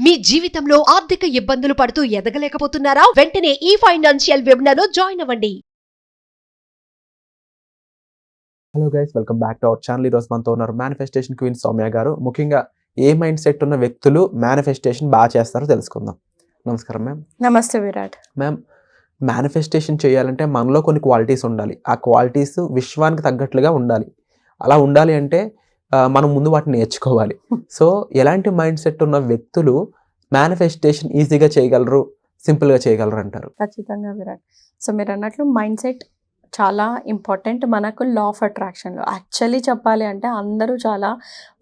మీ జీవితంలో ఆర్థిక ఇబ్బందులు పడుతూ ఎదగలేకపోతున్నారా? వెంటనే ఈ ఫైనాన్షియల్ వెబినార్ లో జాయిన్ అవ్వండి. Hello guys, welcome back to our channel. ఈరోజు మనతో ఉన్నారు మేనిఫెస్టేషన్ క్వీన్ సౌమ్య గారు. ముఖ్యంగా ఏ మైండ్ సెట్ ఉన్న వ్యక్తులు మేనిఫెస్టేషన్ బాగా చేస్తారో తెలుసుకుందాం. నమస్కారం మ్యామ్. నమస్తే విరాట్. మ్యామ్, మేనిఫెస్టేషన్ చేయాలంటే మనలో కొన్ని క్వాలిటీస్ ఉండాలి. ఆ క్వాలిటీస్ విశ్వానికి తగ్గట్లుగా ఉండాలి. అలా ఉండాలి అంటే మనం ముందు వాటిని నేర్చుకోవాలి. సో ఎలాంటి మైండ్ సెట్ ఉన్న వ్యక్తులు మేనిఫెస్టేషన్ ఈజీగా చేయగలరు, సింపుల్గా చేయగలరు అంటారు? ఖచ్చితంగా విరాట్. సో మీరు అన్నట్లు మైండ్ సెట్ చాలా ఇంపార్టెంట్ మనకు లా ఆఫ్ అట్రాక్షన్లో. యాక్చువల్లీ చెప్పాలి అంటే అందరూ చాలా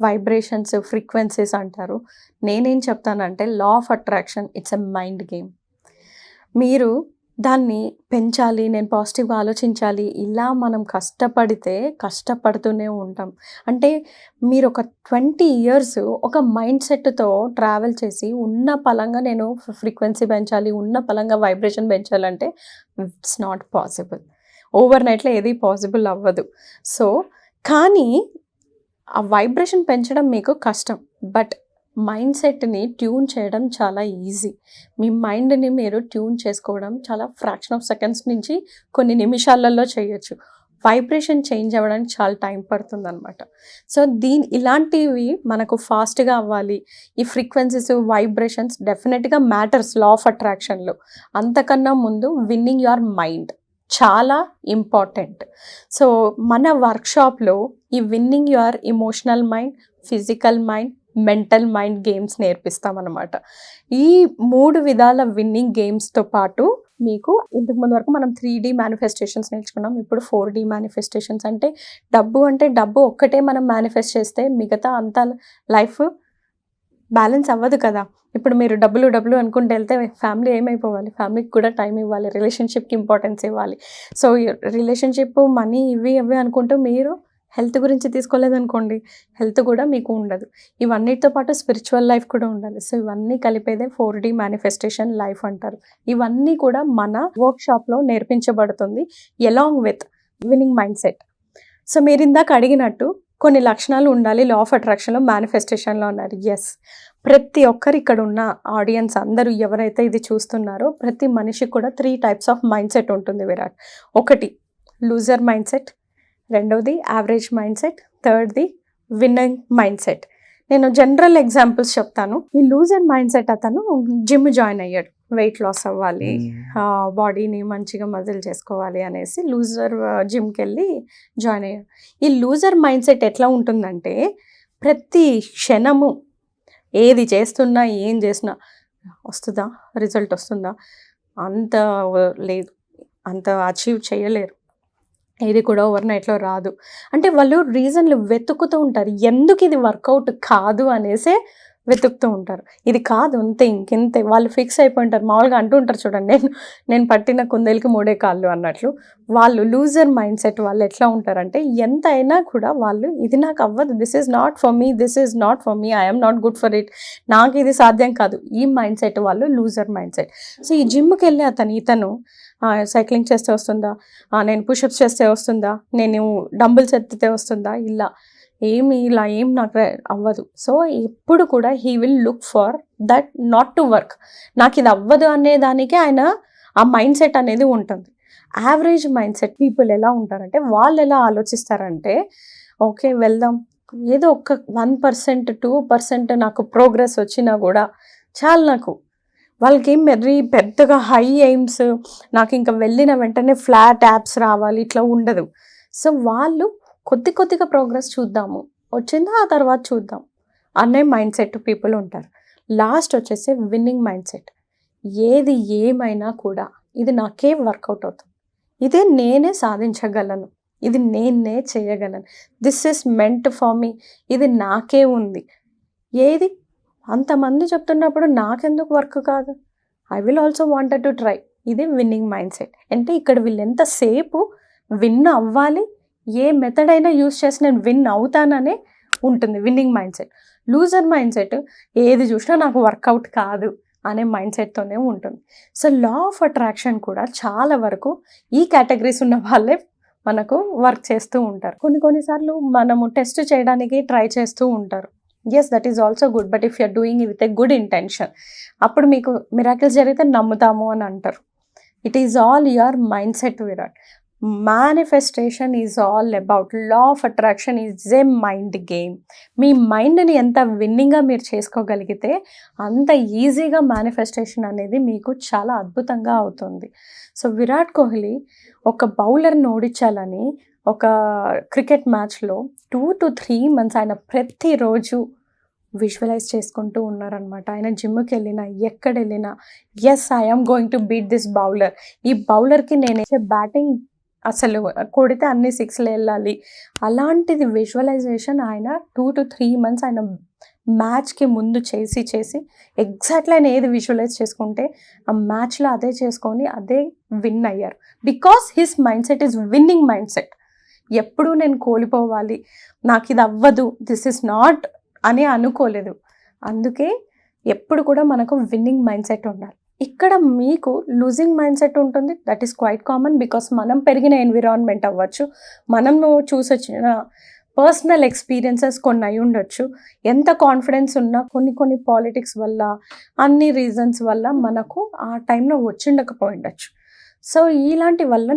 వైబ్రేషన్స్, ఫ్రీక్వెన్సీస్ అంటారు. నేనేం చెప్తానంటే లా of attraction it's a mind game. మీరు దాన్ని పెంచాలి, నేను పాజిటివ్గా ఆలోచించాలి, ఇలా మనం కష్టపడుతూనే ఉంటాం. అంటే మీరు ఒక 20 years ఒక మైండ్ సెట్తో ట్రావెల్ చేసి ఉన్న పలంగా నేను ఫ్రీక్వెన్సీ పెంచాలి, ఉన్న పలంగా వైబ్రేషన్ పెంచాలంటే ఇట్స్ నాట్ పాసిబుల్. ఓవర్ నైట్లో ఏది పాసిబుల్ అవ్వదు. సో కానీ ఆ వైబ్రేషన్ పెంచడం మీకు కష్టం, బట్ మైండ్ సెట్ని ట్యూన్ చేయడం చాలా ఈజీ. మీ మైండ్ని మీరు ట్యూన్ చేసుకోవడం చాలా ఫ్రాక్షన్ ఆఫ్ సెకండ్స్ నుంచి కొన్ని నిమిషాలలో చేయొచ్చు. వైబ్రేషన్ చేంజ్ అవ్వడానికి చాలా టైం పడుతుంది అనమాట. సో ఇలాంటివి మనకు ఫాస్ట్గా అవ్వాలి. ఈ ఫ్రీక్వెన్సీస్, వైబ్రేషన్స్ డెఫినెట్గా మ్యాటర్స్ లా ఆఫ్ అట్రాక్షన్లో. అంతకన్నా ముందు విన్నింగ్ యువర్ మైండ్ చాలా ఇంపార్టెంట్. సో మన వర్క్షాప్లో ఈ winning your emotional mind, physical mind, mental mind games నేర్పిస్తామన్నమాట. ఈ 3 విధాల విన్నింగ్ గేమ్స్తో పాటు మీకు ఇంతకుముందు వరకు మనం 3D మేనిఫెస్టేషన్స్ నేర్చుకున్నాం. ఇప్పుడు 4D మేనిఫెస్టేషన్స్. అంటే డబ్బు ఒక్కటే మనం మేనిఫెస్ట్ చేస్తే మిగతా అంతా లైఫ్ బ్యాలెన్స్ అవ్వదు కదా. ఇప్పుడు మీరు డబ్బులు అనుకుంటే వెళ్తే ఫ్యామిలీ ఏమైపోవాలి? ఫ్యామిలీకి కూడా టైం ఇవ్వాలి, రిలేషన్షిప్కి ఇంపార్టెన్స్ ఇవ్వాలి. సో రిలేషన్షిప్, మనీ ఇవి అనుకుంటూ మీరు హెల్త్ గురించి తీసుకోలేదనుకోండి, హెల్త్ కూడా మీకు ఉండదు. ఇవన్నిటితో పాటు స్పిరిచువల్ లైఫ్ కూడా ఉండాలి. సో ఇవన్నీ కలిపేదే 4D మేనిఫెస్టేషన్ లైఫ్ అంటారు. ఇవన్నీ కూడా మన వర్క్షాప్లో నేర్పించబడుతుంది along with winning mind set. So మీరు ఇందాక అడిగినట్టు కొన్ని లక్షణాలు ఉండాలి లా ఆఫ్ అట్రాక్షన్లో, మేనిఫెస్టేషన్లో ఉన్నారు. ఎస్, ప్రతి ఒక్కరు ఇక్కడ ఉన్న ఆడియన్స్ అందరూ ఎవరైతే ఇది చూస్తున్నారో ప్రతి మనిషికి కూడా 3 types ఆఫ్ మైండ్ సెట్ ఉంటుంది విరాట్. ఒకటి లూజర్ మైండ్ సెట్, రెండవది యావరేజ్ మైండ్ సెట్, థర్డ్ది విన్నింగ్ మైండ్ సెట్. నేను జనరల్ ఎగ్జాంపుల్స్ చెప్తాను. ఈ లూజర్ మైండ్ సెట్ అతను జిమ్ జాయిన్ అయ్యాడు, వెయిట్ లాస్ అవ్వాలి, బాడీని మంచిగా మజిల్ చేసుకోవాలి అనేసి లూజర్ జిమ్కి వెళ్ళి జాయిన్ అయ్యాడు. ఈ లూజర్ మైండ్ సెట్ ఎట్లా ఉంటుందంటే ప్రతి క్షణము ఏది చేస్తున్నా, ఏం చేసినా వస్తుందా, రిజల్ట్ వస్తుందా, అంత లేదు, అంత అచీవ్ చేయలేరు, ఇది కూడా ఓవర్ నైట్లో రాదు. అంటే వాళ్ళు రీజన్లు వెతుకుతూ ఉంటారు, ఎందుకు ఇది వర్కౌట్ కాదు అనేసే వెతుకుతూ ఉంటారు. ఇది కాదు, అంతే, ఇంకెంతే, వాళ్ళు ఫిక్స్ అయిపోయి ఉంటారు. మామూలుగా అంటూ ఉంటారు చూడండి, నేను పట్టిన కుందేలకి 3 కాళ్ళు అన్నట్లు. వాళ్ళు లూజర్ మైండ్ సెట్ వాళ్ళు ఎట్లా ఉంటారంటే ఎంత అయినా కూడా వాళ్ళు ఇది నాకు అవ్వదు, this is not for me, I'm not good for it, నాకు ఇది సాధ్యం కాదు, ఈ మైండ్ సెట్ వాళ్ళు లూజర్ మైండ్ సెట్. సో ఈ జిమ్కి వెళ్ళి ఇతను సైక్లింగ్ చేస్తే వస్తుందా, నేను పుషప్స్ చేస్తే వస్తుందా, నేను డంబుల్స్ ఎత్తితే వస్తుందా, ఇలా ఏం నాకు అవ్వదు. సో ఎప్పుడు కూడా he will look for that not to work, నాకు ఇది అవ్వదు అనే దానికి ఆయన ఆ మైండ్ సెట్ అనేది ఉంటుంది. యావరేజ్ మైండ్ సెట్ పీపుల్ ఎలా ఉంటారంటే వాళ్ళు ఎలా ఆలోచిస్తారంటే ఓకే వెళ్దాం, ఏదో ఒక 1%, 2% నాకు ప్రోగ్రెస్ వచ్చినా కూడా చాలు నాకు. వాళ్ళకి ఏం పెద్దగా హై ఎయిమ్స్, నాకు ఇంకా వెళ్ళిన వెంటనే ఫ్లాట్ యాప్స్ రావాలి ఇట్లా ఉండదు. సో వాళ్ళు కొద్దిగా ప్రోగ్రెస్ చూద్దాము, వచ్చిందా ఆ తర్వాత చూద్దాం అనే మైండ్ సెట్ పీపుల్ ఉంటారు. లాస్ట్ వచ్చేసి విన్నింగ్ మైండ్ సెట్. ఏది ఏమైనా కూడా ఇది నాకే వర్కౌట్ అవుతుంది, ఇదే నేనే సాధించగలను, ఇది నేనే చేయగలను, this is meant for me, ఇది నాకే ఉంది. ఏది అంతమంది చెప్తున్నప్పుడు నాకెందుకు వర్క్ కాదు, I will also wanted to try. ఇది విన్నింగ్ మైండ్ సెట్. అంటే ఇక్కడ వీళ్ళు ఎంతసేపు విన్ అవ్వాలి, ఏ మెథడ్ అయినా యూజ్ చేసి నేను విన్ అవుతాననే ఉంటుంది winnowing mind set. Loser mind set ఏది చూసినా నాకు వర్కౌట్ కాదు అనే మైండ్ సెట్తోనే ఉంటుంది. సో లా ఆఫ్ అట్రాక్షన్ కూడా చాలా వరకు ఈ కేటగిరీస్ ఉన్న వాళ్ళే మనకు వర్క్ చేస్తూ ఉంటారు. కొన్నిసార్లు మనము టెస్ట్ చేయడానికి ట్రై చేస్తూ ఉంటారు. Yes that is also good, but if you're doing with a good intention, అప్పుడు మీకు మిరాకిల్స్ జరిగితే నమ్ముతాము అని అంటారు. It is all your mind set Virat. Manifestation is all about law of attraction is a mind game. మీ మైండ్ని ఎంత విన్నింగ్గా మీరు చేసుకోగలిగితే అంత ఈజీగా మేనిఫెస్టేషన్ అనేది మీకు చాలా అద్భుతంగా అవుతుంది. సో విరాట్ కోహ్లీ ఒక బౌలర్ని ఓడించాలని ఒక క్రికెట్ మ్యాచ్లో 2 to 3 months ఆయన ప్రతిరోజు విజువలైజ్ చేసుకుంటూ ఉన్నారనమాట. ఆయన జిమ్కి వెళ్ళినా ఎక్కడ వెళ్ళినా yes I'm going to beat this bowler, ఈ బౌలర్కి నేను బ్యాటింగ్ అసలు కొడితే అన్ని 6లు వెళ్ళాలి, అలాంటిది విజువలైజేషన్ ఆయన 2 to 3 months ఆయన మ్యాచ్కి ముందు చేసి ఎగ్జాక్ట్లీ ఆయన ఏది విజువలైజ్ చేసుకుంటే ఆ మ్యాచ్లో అదే చేసుకొని అదే విన్ అయ్యారు. Because his mind set is winnowing mind set. ఎప్పుడూ నేను కోల్పోవాలి, నాకు ఇది అవ్వదు, దిస్ ఇస్ నాట్ అని అనుకోలేదు. అందుకే ఎప్పుడు కూడా మనకు విన్నింగ్ మైండ్ సెట్ ఉండాలి. ఇక్కడ మీకు లూజింగ్ మైండ్ సెట్ ఉంటుంది, that is quite common. Because మనం పెరిగిన ఎన్విరాన్మెంట్ అవ్వచ్చు, మనము చూసొచ్చిన పర్సనల్ ఎక్స్పీరియన్సెస్ కొన్ని అయి ఉండొచ్చు. ఎంత కాన్ఫిడెన్స్ ఉన్నా కొన్ని పాలిటిక్స్ వల్ల అన్ని రీజన్స్ వల్ల మనకు ఆ టైంలో వచ్చిండకపోయి ఉండొచ్చు. సో ఇలాంటి వల్ల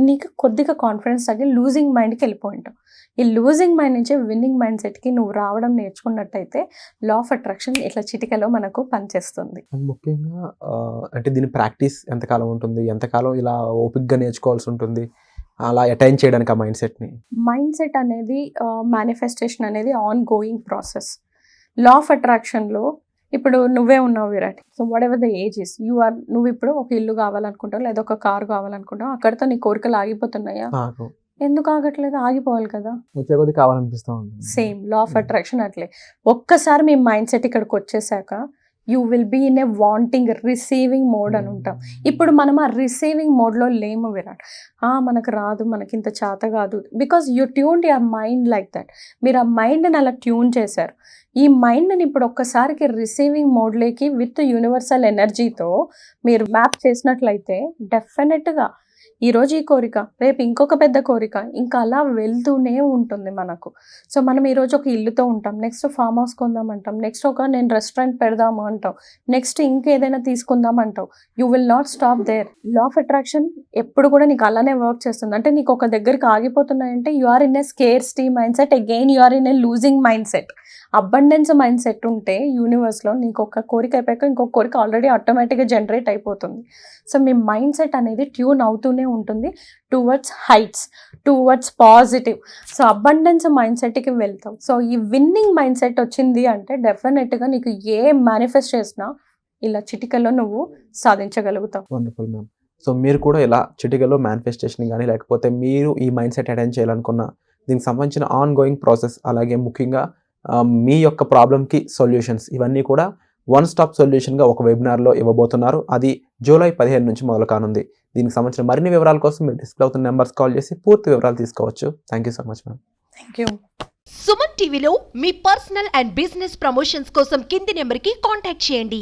నీకు కొద్దిగా కాన్ఫిడెన్స్ తగ్గి లూజింగ్ మైండ్కి వెళ్ళిపోయి ఉంటావు. ఈ లూజింగ్ మైండ్ నుంచి విన్నింగ్ మైండ్ సెట్కి నువ్వు రావడం నేర్చుకున్నట్టయితే లా ఆఫ్ అట్రాక్షన్ ఇట్లా చిటికలో మనకు పనిచేస్తుంది. ముఖ్యంగా అంటే దీని ప్రాక్టీస్ ఎంతకాలం ఉంటుంది, ఎంతకాలం ఇలా ఓపిక్గా నేర్చుకోవాల్సి ఉంటుంది అలా అటైన్ చేయడానికి ఆ మైండ్ సెట్ని? మైండ్ సెట్ అనేది మేనిఫెస్టేషన్ అనేది ongoing process. Law of అట్రాక్షన్లో ఇప్పుడు నువ్వే ఉన్నావు Virat. So whatever the age is నువ్వు ఇప్పుడు ఒక ఇల్లు కావాలనుకుంటావు లేదా ఒక కారు కావాలనుకుంటావు, అక్కడితో నీ కోరికలు ఆగిపోతున్నాయా? ఎందుకు ఆగట్లేదు? ఆగిపోవాలి కదా. వచ్చే కొద్ది కావాలనిపిస్తూ ఉంటుంది. సేమ్ లా ఆఫ్ అట్రాక్షన్ అట్లే. ఒక్కసారి మీ మైండ్ సెట్ ఇక్కడికి వచ్చేసాక you will be in a wanting receiving mode అని ఉంటాం. ఇప్పుడు మనం ఆ రిసీవింగ్ మోడ్లో లేము విరాట్. మనకు రాదు, మనకి ఇంత చేత కాదు, because you tuned your mind like that. మీరు ఆ మైండ్ని అలా ట్యూన్ చేశారు. ఈ మైండ్ని ఇప్పుడు ఒక్కసారికి రిసీవింగ్ మోడ్లోకి విత్ యూనివర్సల్ ఎనర్జీతో మీరు మ్యాప్ చేసినట్లయితే డెఫినెట్గా ఈరోజు ఈ కోరిక, రేపు ఇంకొక పెద్ద కోరిక, ఇంకా అలా వెళ్తూనే ఉంటుంది మనకు. సో మనం ఈరోజు ఒక ఇల్లుతో ఉంటాం, నెక్స్ట్ ఫామ్ హౌస్ కొందాం అంటాం, నెక్స్ట్ నేను రెస్టారెంట్ పెడదాము అంటాం, నెక్స్ట్ ఇంకేదైనా తీసుకుందాం అంటావు. You will not stop there. Law of attraction ఎప్పుడు కూడా నీకు అలానే వర్క్ చేస్తుంది. అంటే నీకు ఒక దగ్గరికి ఆగిపోతున్నాయంటే you are in a scarcity mind set, again you are in a losing mind set. Abundance mind set ఉంటే యూనివర్స్లో నీకు ఒక కోరిక అయిపోయాక ఇంకొక కోరిక ఆల్రెడీ ఆటోమేటిక్గా జనరేట్ అయిపోతుంది. సో మీ మైండ్ సెట్ అనేది ట్యూన్ అవుతూనే ఉంటుంది towards heights, towards positive. So abundance mind సెట్కి వెళ్తాం. సో ఈ విన్నింగ్ మైండ్ సెట్ వచ్చింది అంటే డెఫినెట్గా నీకు ఏ మేనిఫెస్ట్ చేసినా ఇలా చిటికలో నువ్వు సాధించగలుగుతావు. Wonderful ma'am. సో మీరు కూడా ఇలా చిటికలో మేనిఫెస్టేషన్ కానీ లేకపోతే మీరు ఈ మైండ్ సెట్ అటెండ్ చేయాలనుకున్న దీనికి సంబంధించిన ఆన్ గోయింగ్ ప్రాసెస్, అలాగే ముఖ్యంగా మీ యొక్క ప్రాబ్లమ్కి సొల్యూషన్స్ ఇవన్నీ కూడా వన్ స్టాప్ సొల్యూషన్గా ఒక వెబినార్లో ఇవ్వబోతున్నారు. అది జూలై 15 నుంచి మొదలు కానుంది. దీనికి సంబంధించిన మరిన్ని వివరాల కోసం మీరు డిస్ప్లే అవుతున్న నెంబర్స్ కాల్ చేసి పూర్తి వివరాలు తీసుకోవచ్చు. Thank you so much ma'am. Thank you. Suman టీవీలో మీ పర్సనల్ అండ్ బిజినెస్ ప్రమోషన్స్ కోసం కింది నెంబర్కి కాంటాక్ట్ చేయండి.